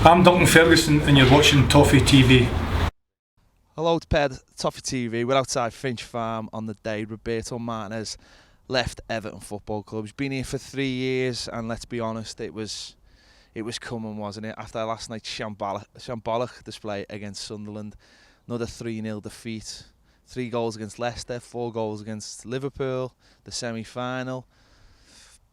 I'm Duncan Ferguson and you're watching Toffee TV. Hello to Toffee TV. We're outside Finch Farm on the day Roberto Martinez left Everton Football Club. He's been here for 3 years, and let's be honest, it was coming, wasn't it? After last night's shambolic display against Sunderland, another 3-0 defeat, 3 goals against Leicester, 4 goals against Liverpool, the semi-final.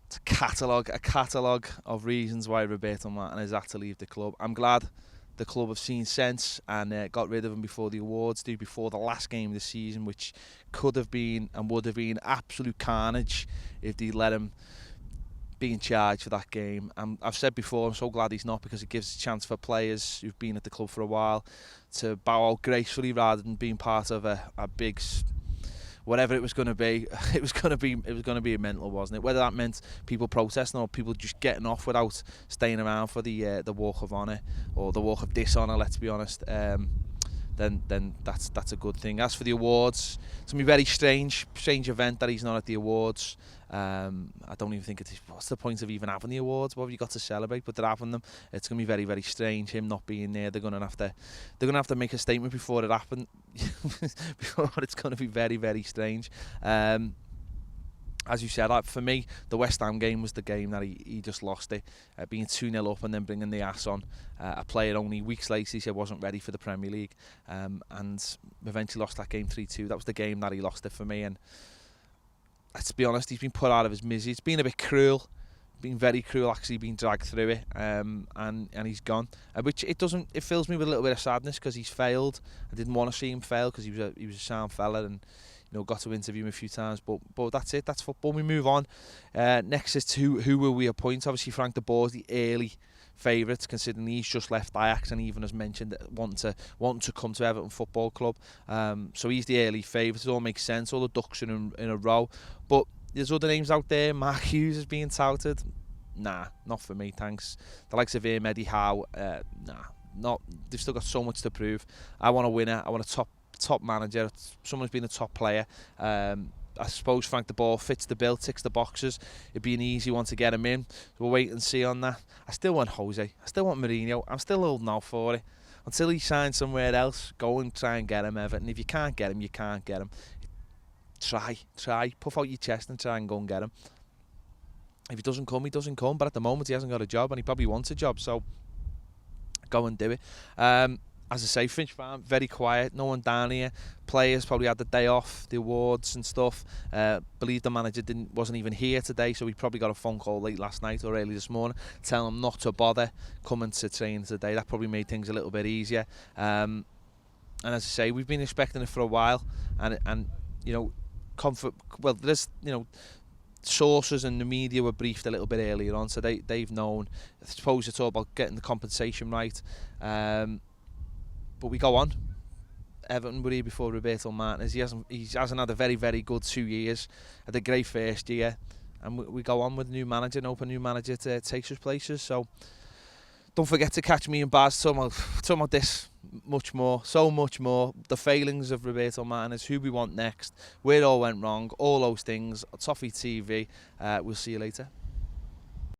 It's a catalogue of reasons why Roberto Martinez had to leave the club. I'm glad the club have seen sense and got rid of him before the awards do, before the last game of the season, which could have been and would have been absolute carnage if they let him be in charge for that game. I've said before, I'm so glad he's not, because it gives a chance for players who've been at the club for a while to bow out gracefully rather than being part of a big, whatever it was going to be. It was going to be a mental, wasn't it? Whether that meant people protesting or people just getting off without staying around for the walk of honour or the walk of dishonour, let's be honest. Then that's a good thing. As for the awards, it's gonna be a very strange event that he's not at the awards. I don't even think what's the point of even having the awards? What have you got to celebrate? But they're having them. It's gonna be very, very strange, him not being there. They're gonna have to make a statement before it happens. It's gonna be very, very strange. As you said, for me, the West Ham game was the game that he just lost it. Being 2-0 up and then bringing the ass on. A player only weeks later, he said, wasn't ready for the Premier League. And eventually lost that game 3-2. That was the game that he lost it for me. And let's be honest, he's been put out of his misery. It's been a bit cruel. Been very cruel, actually, being dragged through it. And he's gone. Which it fills me with a little bit of sadness, because he's failed. I didn't want to see him fail, because he was a sound fella, and got to interview him a few times, but that's it. That's football. We move on. Next is who will we appoint? Obviously, Frank de Boer is the early favourite, considering he's just left Ajax and even has mentioned wanting to come to Everton Football Club. So he's the early favourite. It all makes sense. All the ducks are in a row. But there's other names out there. Mark Hughes is being touted. Nah, not for me, thanks. The likes of Eddie Howe. Nah, they've still got so much to prove. I want a winner. I want a top manager, someone who's been a top player. I suppose Frank de Boer fits the bill, ticks the boxes. It'd be an easy one to get him in. We'll wait and see on that. I still want Jose. I still want Mourinho. I'm still holding out for it. Until he signs somewhere else, go and try and get him, Everton. If you can't get him, you can't get him. Try. Puff out your chest and try and go and get him. If he doesn't come, he doesn't come. But at the moment, he hasn't got a job, and he probably wants a job. So go and do it. As I say, Finch Farm, very quiet, no one down here. Players probably had the day off, the awards and stuff. Believe the manager wasn't even here today, so he probably got a phone call late last night or early this morning telling him not to bother coming to training today. That probably made things a little bit easier. And as I say, we've been expecting it for a while, and there's sources and the media were briefed a little bit earlier on, so they've known. I suppose it's all about getting the compensation right. But we go on. Everton were here before Roberto Martinez. He hasn't had a very, very good 2 years. Had a great first year, and we go on with a new manager, an open new manager to take us places. So don't forget to catch me and Baz talking about this so much more. The failings of Roberto Martinez, who we want next, where it all went wrong, all those things. Toffee TV. We'll see you later.